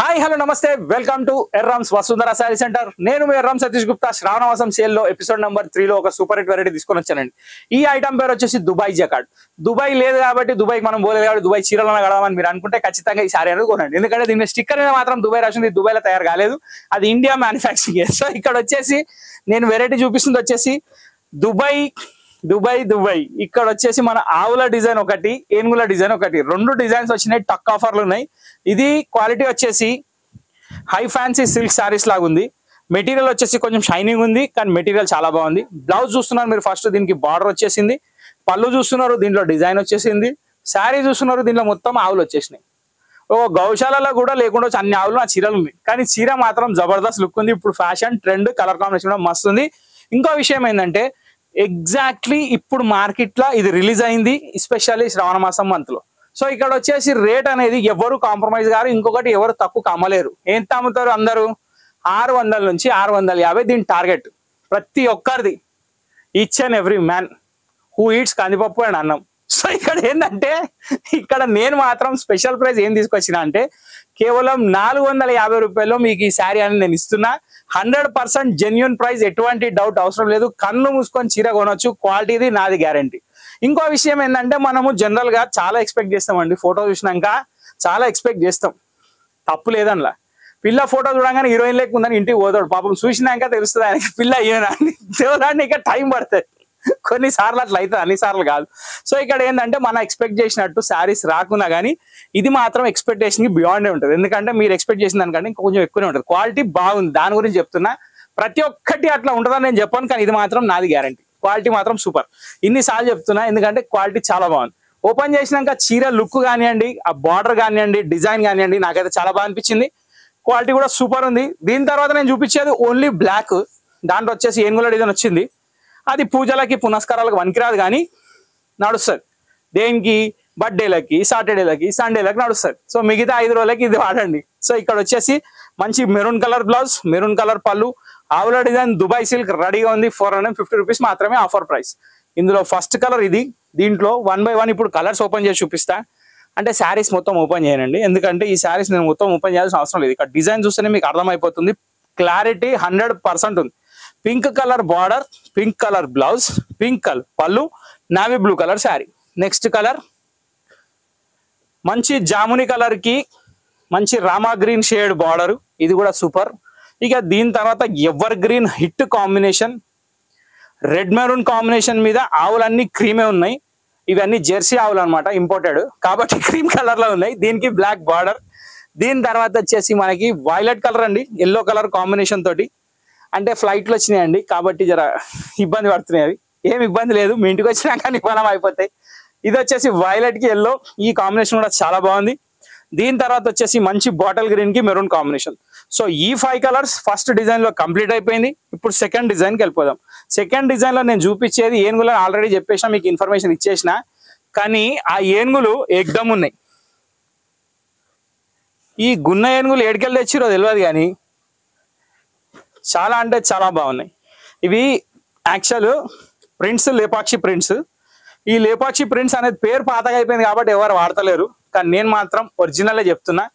Hi hello నమస్తే welcome to Errams Vasundhara sari centre. నేను మీ ఎర్రమ్ సతీష్ గుప్తా. శ్రావణ మాసం సేల్ లో ఎపిసోడ్ నెంబర్ 3 లో ఒక సూపర్ హిట్ వెరైటీ తీసుకొని వచ్చానండి. ఈ ఐటమ్ పేరు వచ్చేసి దుబాయ్ జకార్డ్. దుబాయ్ లేదు కాబట్టి దుబాయ్కి మనం పోలేదు కాబట్టి దుబాయ్ చీరలను కడదామని మీరు అనుకుంటే ఖచ్చితంగా ఈ శారీ అనేది కొనండి. ఎందుకంటే దీని స్టిక్కర్ మీద మాత్రం దుబాయ్ రాసింది, దుబాయ్లో తయారు కాలేదు, అది ఇండియా మ్యానుఫ్యాక్చరింగ్. సో ఇక్కడ వచ్చేసి నేను వెరైటీ చూపిస్తుంది వచ్చేసి దుబాయ్ దుబాయ్ దుబాయ్ ఇక్కడ వచ్చేసి మన ఆవుల డిజైన్ ఒకటి, ఏనుగుల డిజైన్ ఒకటి, రెండు డిజైన్స్ వచ్చినాయి. టక్ ఆఫర్లు ఉన్నాయి. ఇది క్వాలిటీ వచ్చేసి హై ఫ్యాన్సీ సిల్క్ శారీస్ లాగా ఉంది. మెటీరియల్ వచ్చేసి కొంచెం షైనింగ్ ఉంది, కానీ మెటీరియల్ చాలా బాగుంది. బ్లౌజ్ చూస్తున్నారు మీరు, ఫస్ట్ దీనికి బార్డర్ వచ్చేసింది. పళ్ళు చూస్తున్నారు, దీంట్లో డిజైన్ వచ్చేసింది. శారీ చూస్తున్నారు, దీంట్లో మొత్తం ఆవులు వచ్చేసినాయి. ఓ గౌశాలలో కూడా లేకుండా అన్ని ఆవులు ఆ చీరలు ఉన్నాయి, కానీ చీర మాత్రం జబర్దస్త్ లుక్ ఉంది. ఇప్పుడు ఫ్యాషన్ ట్రెండ్ కలర్ కాంబినేషన్ కూడా మస్తు ఉంది. ఇంకో విషయం ఏంటంటే ఎగ్జాక్ట్లీ ఇప్పుడు మార్కెట్ లో ఇది రిలీజ్ అయింది, ఎస్పెషల్లీ శ్రావణ మాసం మంత్ లో. సో ఇక్కడ వచ్చేసి రేట్ అనేది ఎవరు కాంప్రమైజ్ గారు, ఇంకొకటి ఎవరు తక్కువ అమ్మలేరు. ఎంత అమ్ముతారు అందరూ? 600 నుంచి 650 దీని టార్గెట్ ప్రతి ఒక్కరిది. Each and every man who eats kandipappu and annam. So ఇక్కడ ఏంటంటే ఇక్కడ నేను మాత్రం స్పెషల్ ప్రైస్ ఏం తీసుకొచ్చిన అంటే కేవలం 450 రూపాయల్లో మీకు ఈ శారీ అని నేను ఇస్తున్నా. 100% జెన్యున్ ప్రైస్, ఎటువంటి డౌట్ అవసరం లేదు. కన్ను మూసుకొని చీర కొనొచ్చు, క్వాలిటీది నాది గ్యారంటీ. ఇంకో విషయం ఏంటంటే మనము జనరల్ గా చాలా ఎక్స్పెక్ట్ చేస్తామండి. ఫోటో చూసినాక చాలా ఎక్స్పెక్ట్ చేస్తాం, తప్పు లేదనలా. పిల్ల ఫోటో చూడగానే హీరోయిన్ లెక్క ఉందని ఇంటికి పోతాడు, పాపం చూసినాక తెలుస్తుంది ఆయనకి పిల్ల అయ్యానా అని. దేవుడాన్ని ఇక టైం పడుతుంది, కొన్నిసార్లు అట్లా అవుతుంది, అన్నిసార్లు కాదు. సో ఇక్కడ ఏంటంటే మనం ఎక్స్పెక్ట్ చేసినట్టు శారీస్ రాకున్నా కానీ ఇది మాత్రం ఎక్స్పెక్టేషన్ కి బియాండే ఉంటుంది. ఎందుకంటే మీరు ఎక్స్పెక్ట్ చేసిన దానికంటే ఇంకా కొంచెం ఎక్కువనే ఉంటుంది. క్వాలిటీ బాగుంది, దాని గురించి చెప్తున్నా. ప్రతి ఒక్కటి అట్లా ఉంటుందని నేను చెప్పాను, కానీ ఇది మాత్రం నాది గ్యారంటీ. క్వాలిటీ మాత్రం సూపర్. ఇన్నిసార్లు చెప్తున్నా ఎందుకంటే క్వాలిటీ చాలా బాగుంది. ఓపెన్ చేసినాక చీర లుక్ కానివ్వండి, ఆ బార్డర్ కానివ్వండి, డిజైన్ కానివ్వండి, నాకైతే చాలా బాగా అనిపించింది. క్వాలిటీ కూడా సూపర్ ఉంది. దీని తర్వాత నేను చూపించేది ఓన్లీ బ్లాక్. దాంట్లో వచ్చేసి ఏనుగుల డిజైన్ వచ్చింది. అది పూజలకి పునస్కారాలకు పనికిరాదు, కానీ నడుస్తుంది. దేనికి? బర్త్డేలకి, సాటర్డేలకి, సండేలకి నడుస్తుంది. సో మిగతా 5 రోజులకి ఇది వాడండి. సో ఇక్కడ వచ్చేసి మంచి maroon colour blouse, maroon colour పళ్ళు, ఆవుల డిజైన్ దుబాయ్ సిల్క్ రెడీగా ఉంది. 450 రూపీస్ మాత్రమే ఆఫర్ ప్రైస్. ఇందులో ఫస్ట్ కలర్ ఇది. దీంట్లో 1 by 1 ఇప్పుడు కలర్స్ ఓపెన్ చేసి చూపిస్తా. అంటే శారీస్ మొత్తం ఓపెన్ చేయనండి, ఎందుకంటే ఈ శారీస్ నేను మొత్తం ఓపెన్ చేయాల్సిన అవసరం లేదు. ఇక్కడ డిజైన్ చూస్తేనే మీకు అర్థమైపోతుంది. క్లారిటీ 100% ఉంది. Pink colour border, pink colour blouse, pink colour పళ్ళు, navy blue colour sari. Next colour మంచి జాముని కలర్ కి మంచి రామా గ్రీన్ షేడ్ బార్డర్, ఇది కూడా సూపర్. ఇక దీని తర్వాత ever green hit combination, red maroon combination మీద ఆవులన్నీ క్రీమే ఉన్నాయి. ఇవన్నీ జెర్సీ ఆవులు అనమాట, ఇంపోర్టెడ్ కాబట్టి క్రీమ్ కలర్ లో ఉన్నాయి. దీనికి బ్లాక్ బార్డర్. దీని తర్వాత వచ్చేసి మనకి వైలెట్ కలర్ అండి, ఎల్లో కలర్ కాంబినేషన్ తోటి. అంటే ఫ్లైట్ లో వచ్చినాయండి కాబట్టి జర ఇబ్బంది పడుతున్నాయి. అవి ఏం ఇబ్బంది లేదు, మీ ఇంటికి వచ్చినాక నిపణం అయిపోతాయి. ఇది వచ్చేసి వైలెట్ కి ఎల్లో, ఈ కాంబినేషన్ కూడా చాలా బాగుంది. దీని తర్వాత వచ్చేసి మంచి బాటిల్ గ్రీన్ కి మెరూన్ కాంబినేషన్. సో ఈ 5 కలర్స్ ఫస్ట్ డిజైన్ లో కంప్లీట్ అయిపోయింది. ఇప్పుడు సెకండ్ డిజైన్ కి వెళ్ళిపోదాం. సెకండ్ డిజైన్ లో నేను చూపించేది ఏనుగులను ఆల్రెడీ చెప్పేసిన, మీకు ఇన్ఫర్మేషన్ ఇచ్చేసిన, కానీ ఆ ఏనుగులు ఎగ్దమ్ ఉన్నాయి. ఈ గున్న ఏనుగులు ఏడుకెళ్ళి తెచ్చిరో తెలియదు, కానీ చాలా అంటే చాలా బాగున్నాయి. ఇవి యాక్చువల్ ప్రింట్స్, లేపాక్షి ప్రింట్స్. ఈ లేపాక్షి ప్రింట్స్ అనేది పేరు పాతగా అయిపోయింది కాబట్టి ఎవరు వాడతలేరు, కానీ నేను మాత్రం ఒరిజినలే చెప్తున్నా.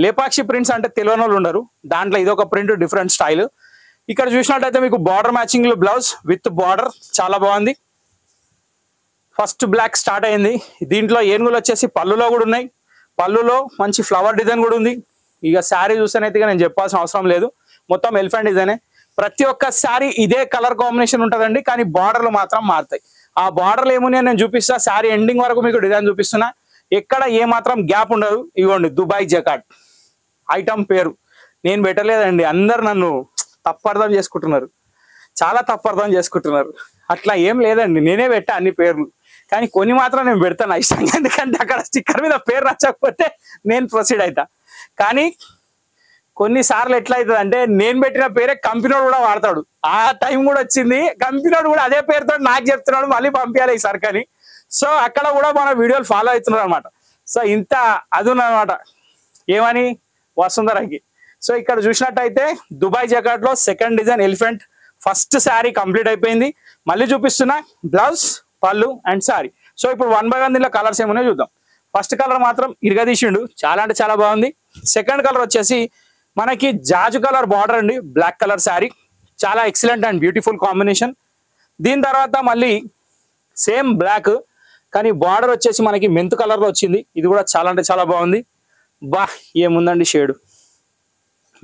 లేపాక్షి ప్రింట్స్ అంటే తెలియని వాళ్ళు ఉండరు. దాంట్లో ఇది ఒక ప్రింట్, డిఫరెంట్ స్టైల్. ఇక్కడ చూసినట్టయితే మీకు బార్డర్ మ్యాచింగ్ లో బ్లౌజ్ విత్ బార్డర్ చాలా బాగుంది. ఫస్ట్ బ్లాక్ స్టార్ట్ అయింది. దీంట్లో ఏనుగులు వచ్చేసి పళ్ళులో కూడా ఉన్నాయి. పళ్ళులో మంచి ఫ్లవర్ డిజైన్ కూడా ఉంది. ఇక శారీ చూస్తేనైతే నేను చెప్పాల్సిన అవసరం లేదు, మొత్తం ఎలిఫెంట్ డిజైనే. ప్రతి ఒక్క శారీ ఇదే కలర్ కాంబినేషన్ ఉంటుందండి, కానీ బార్డర్లు మాత్రం మారుతాయి. ఆ బార్డర్లు ఏమున్నాయో నేను చూపిస్తా. శారీ ఎండింగ్ వరకు మీకు డిజైన్ చూపిస్తున్నా, ఎక్కడ ఏ మాత్రం గ్యాప్ ఉండదు. ఇవ్వండి దుబాయ్ జకార్డ్ ఐటమ్ పేరు నేను పెట్టలేదండి. అందరు నన్ను తప్పర్థం చేసుకుంటున్నారు, చాలా తప్పర్థం చేసుకుంటున్నారు. అట్లా ఏం లేదండి, నేనే పెట్టా అన్ని పేర్లు, కానీ కొన్ని మాత్రం నేను పెడతాను ఇష్టంగా. ఎందుకంటే అక్కడ స్టిక్కర్ మీద పేరు నచ్చకపోతే నేను ప్రొసీడ్ అవుతా. కానీ కొన్నిసార్లు ఎట్లా అవుతుంది అంటే నేను పెట్టిన పేరే కంపెనీ కూడా వాడతాడు. ఆ టైం కూడా వచ్చింది, కంపెనీ కూడా అదే పేరుతో నాకు చెప్తున్నాడు, మళ్ళీ పంపించాలి ఈ సర్కని. సో అక్కడ కూడా మన వీడియోలు ఫాలో అవుతున్నారు అనమాట. సో ఇంత అది ఉన్నమాట ఏమని వసుంధరకి. సో ఇక్కడ చూసినట్టయితే దుబాయ్ జకార్డ్ లో second design elephant. First sari complete అయిపోయింది. మళ్ళీ చూపిస్తున్నా బ్లౌజ్, పళ్ళు అండ్ శారీ. సో ఇప్పుడు 1 by 1 దీనిలో కలర్స్ ఏమన్నా చూద్దాం. ఫస్ట్ కలర్ మాత్రం ఇరగదీసిండు, చాలా అంటే చాలా బాగుంది. సెకండ్ కలర్ వచ్చేసి మనకి జాజు కలర్ బార్డర్ అండి, బ్లాక్ కలర్ శారీ, చాలా ఎక్సలెంట్ అండ్ బ్యూటిఫుల్ కాంబినేషన్. దీని తర్వాత మళ్ళీ సేమ్ బ్లాక్ కానీ బార్డర్ వచ్చేసి మనకి మెంతు కలర్ లో వచ్చింది. ఇది కూడా చాలా అంటే చాలా బాగుంది. బా ఏముందండి షేడ్,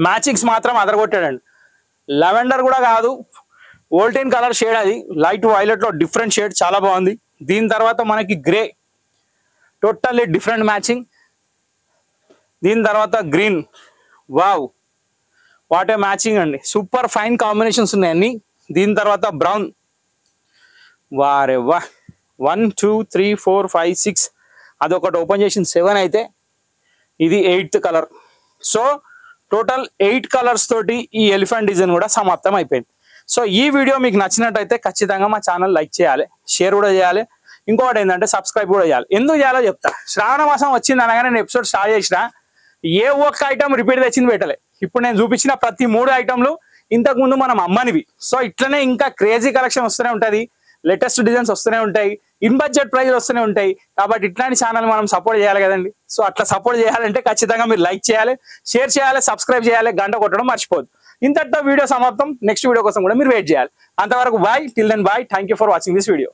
మ్యాచింగ్స్ మాత్రం అదరగొట్టాడండి. లెవెండర్ కూడా కాదు, ఓల్టైన్ కలర్ షేడ్, అది లైట్ వైలెట్ లో డిఫరెంట్ షేడ్, చాలా బాగుంది. దీని తర్వాత మనకి గ్రే, టోటల్లీ డిఫరెంట్ మ్యాచింగ్. దీని తర్వాత green, wow what a matching అండి, సూపర్ ఫైన్ కాంబినేషన్స్ ఉన్నాయి అన్ని. దీని తర్వాత బ్రౌన్, వారే వా 1 2 3 4 5 6 అదొకటి ఓపెన్ చేసిన 7 అయితే ఇది 8th colour. So total 8 colours తోటి ఈ ఎలిఫెంట్ డిజైన్ కూడా సమాప్తం అయిపోయింది. సో ఈ వీడియో మీకు నచ్చినట్టయితే ఖచ్చితంగా మా ఛానల్ లైక్ చేయాలి, షేర్ కూడా చేయాలి. ఇంకొకటి ఏంటంటే సబ్స్క్రైబ్ కూడా చేయాలి. ఎందుకు చేయాలో చెప్తా. శ్రావణ మాసం వచ్చింది అనగానే నేను ఎపిసోడ్ స్టార్ట్ చేసిన, ఏ ఒక్క ఐటమ్ రిపీట్ తెచ్చింది పెట్టలే. ఇప్పుడు నేను చూపించిన ప్రతి 3 ఐటమ్లు ఇంతకు ముందు మనం అమ్మనివి. సో ఇట్లనే ఇంకా క్రేజీ కలెక్షన్ వస్తూనే ఉంటుంది, లేటెస్ట్ డిజైన్స్ వస్తూనే ఉంటాయి, ఇన్ బడ్జెట్ ప్రైస్ వస్తూనే ఉంటాయి. కాబట్టి ఇట్లాంటి ఛానల్ మనం సపోర్ట్ చేయాలి కదండి. సో అట్లా సపోర్ట్ చేయాలంటే ఖచ్చితంగా మీరు లైక్ చేయాలి, షేర్ చేయాలి, సబ్స్క్రైబ్ చేయాలి, గంట కొట్టడం మర్చిపోదు. ఇంతటితో వీడియో సమాప్తం. నెక్స్ట్ వీడియో కోసం కూడా మీరు వెయిట్ చేయాలి. అంతవరకు bye, till then bye, thank you for watching this video.